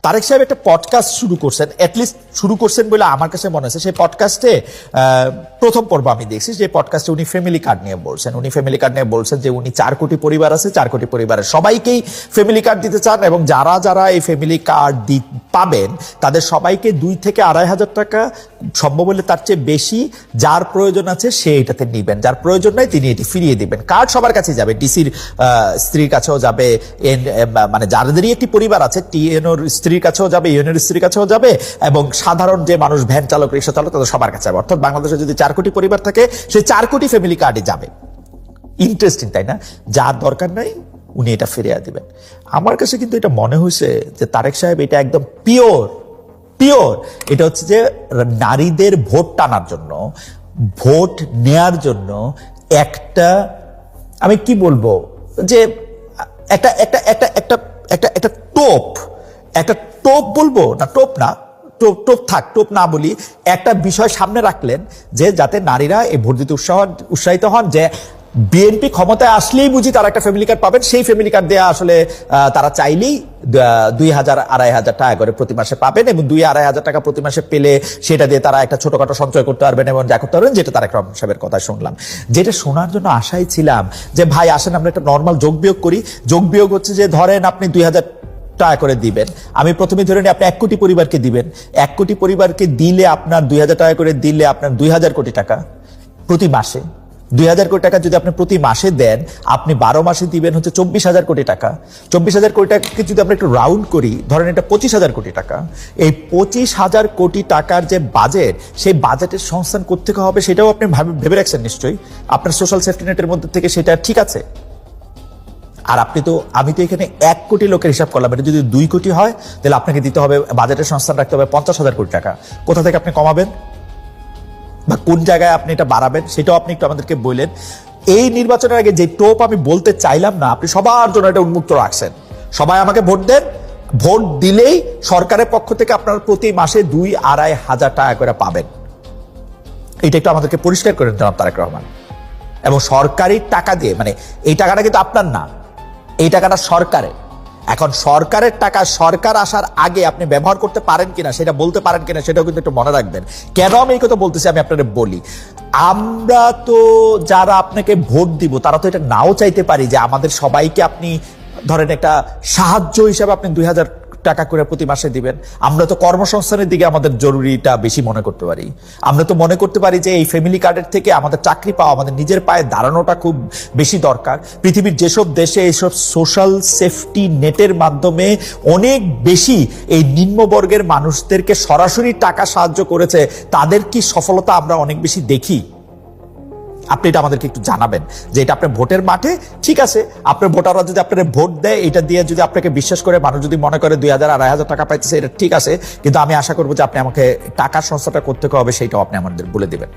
তারেক সাহেব একটা পডকাস্ট শুরু করছেন, অ্যাটলিস্ট শুরু করছেন বলে আমার কাছে মনে হচ্ছে। সেই পডকাস্টে প্রথম পর্ব আমি দেখছি, যে পডকাস্টে উনি ফ্যামিলি কার্ড নিয়ে বলছেন। উনি ফ্যামিলি কার্ড নিয়ে বলছেন যে উনি 4 কোটি পরিবার আছে, 4 কোটি পরিবারের সবাইকেই ফ্যামিলি কার্ড দিতে চান, এবং যারা যারা এই ফ্যামিলি কার্ড পাবেন তাদের সবাইকে 2 থেকে 2,500 টাকা, সম্ভব হলে তার চেয়ে বেশি, যার প্রয়োজন আছে সে এটাতে নিবেন, যার প্রয়োজন নাই তিনি এটি ফিরিয়ে দিবেন। কার্ড সবার কাছে যাবে, ডিসির স্ত্রীর কাছেও যাবে, মানে যাদেরই একটি পরিবার আছে টিএনওর স্ত্রীর কাছেও যাবে, ইউএনওর স্ত্রীর কাছেও যাবে, এবং সাধারণ যে মানুষ ভ্যান চালক, রিক্সা চালক, তাদের সবার কাছে যাবে। অর্থাৎ বাংলাদেশে যদি 4 কোটি পরিবার থাকে, সেই 4 কোটি ফ্যামিলি কার্ডে যাবে। ইন্টারেস্টিং, তাই না? যার দরকার নাই উনি এটা ফিরিয়ে দিবেন। আমার কাছে কিন্তু এটা মনে হয়েছে যে তারেক সাহেব এটা একদম পিওর, এটা হচ্ছে যে নারীদের ভোট টানার জন্য, ভোট নেয়ার জন্য একটা, আমি কি বলবো, যে একটা একটা একটা একটা একটা একটা একটা টোপ বলবো না, টোপ থাক, টোপ না বলি, একটা বিষয় সামনে রাখলেন যে যাতে নারীরা এই ভোট দিতে উৎসাহিত হন, যে বিএনপি ক্ষমতায় আসলেই বুঝি তারা একটা ফ্যামিলি কার্ড পাবেন, সেই ফ্যামিলি কার্ড দেওয়া আসলে তারা চাইলেই 2,000-2,500 টাকা করে প্রতি মাসে পাবেন, এবং 2,000-2,500 টাকা প্রতি মাসে পেলে সেটা দিয়ে তারা একটা ছোটখাটো সঞ্চয় করতে পারবেন এবং যা করতে পারবেন, যেটা তারেক রহমান সাহেবের কথা শুনলাম। যেটা শোনার জন্য আশাই ছিলাম যে ভাই আসেন আমরা একটা নর্মাল যোগ বিয়োগ করি। যোগ বিয়োগ হচ্ছে যে ধরেন আপনি 2,000 টাকা করে দিবেন, আমি প্রথমে ধরে নিই আপনি 1 কোটি পরিবারকে দিবেন। 1 কোটি পরিবারকে দিলে আপনার 2,000 টাকা করে দিলে আপনার 2,000 কোটি টাকা প্রতি মাসে। 2,000 কোটি টাকা যদি আপনি প্রতি মাসে দেন, আপনি 12 মাসে দিবেন হচ্ছে 24,000 কোটি টাকা। 24,000 কোটি টাকাকে যদি আমরা একটু রাউন্ড করি, ধরেন এটা 25,000 কোটি টাকা। এই 25,000 কোটি টাকার যে বাজেট, সেই বাজেটের সংস্থান কোত্থেকে হবে সেটাও আপনি ভেবে রাখছেন নিশ্চয়ই। আপনার সোশ্যাল সেফটি নেটের মধ্যে থেকে সেটা ঠিক আছে। আর আমি তো এখানে 1 কোটি লোকের হিসাব করলাম, এটা যদি 2 কোটি হয় তাহলে আপনাকে দিতে হবে, বাজেটের সংস্থান রাখতে হবে 50,000 কোটি টাকা। কোথা থেকে আপনি কমাবেন বা কোন জায়গায় আপনি এটা বাড়াবেন সেটাও আপনি একটু আমাদেরকে বললেন। এই নির্বাচনের আগে যে টোপ আমি বলতে চাইলাম না, আপনি সবার জন্য এটা উন্মুক্ত রাখছেন। সবাই আমাকে ভোট দেন, ভোট দিলেই সরকারের পক্ষ থেকে আপনার প্রতি মাসে 2-2.5 হাজার টাকা করে পাবেন। এটা একটু আমাদেরকে পরিষ্কার করে জনাব তারেক রহমান। এবং সরকারি টাকা দিয়ে, মানে এই টাকাটা কিন্তু আপনার না, এই টাকাটা সরকারের। এখন সরকারের টাকা সরকার আসার আগে আপনি ব্যবহার করতে পারেন কিনা, সেটা বলতে পারেন কিনা, সেটাও কিন্তু একটু মনে রাখবেন। কেন আমি এই কথা বলতেছি আমি আপনাদের বলি। আমরা তো যারা আপনাকে ভোট দিব তারা তো এটা নাও চাইতে পারি যে আমাদের সবাইকে আপনি ধরেন একটা সাহায্য হিসাবে আপনি 2,000 টাকা করে প্রতি মাসে দিবেন। আমরা তো কর্মসংস্থানের দিকে আমাদের জরুরিটা বেশি মনে করতে পারি। আমরা তো মনে করতে পারি যে এই ফ্যামিলি কার্ডের থেকে আমাদের চাকরি পাওয়া, আমাদের নিজের পায়ে দাঁড়ানোটা খুব বেশি দরকার। পৃথিবীর যেসব দেশে এইসব সোশ্যাল সেফটি নেটের মাধ্যমে অনেক বেশি এই নিম্নবর্গের মানুষদেরকে সরাসরি টাকা সাহায্য করেছে, তাদের কি সফলতা আমরা অনেক বেশি দেখি। আপনি এটা আমাদেরকে একটু জানাবেন যে এটা আপনার ভোটের মাঠে ঠিক আছে, আপনার ভোটাররা যদি আপনার ভোট দেয়, এটা দিয়ে যদি আপনাকে বিশ্বাস করে মানুষ যদি মনে করে 2,000-2,500 টাকা পাইতেছে, এটা ঠিক আছে, কিন্তু আমি আশা করবো যে আপনি আমাকে টাকার সংস্থাটা করতে হবে, সেইটাও আপনি আমাদের বলে দিবেন।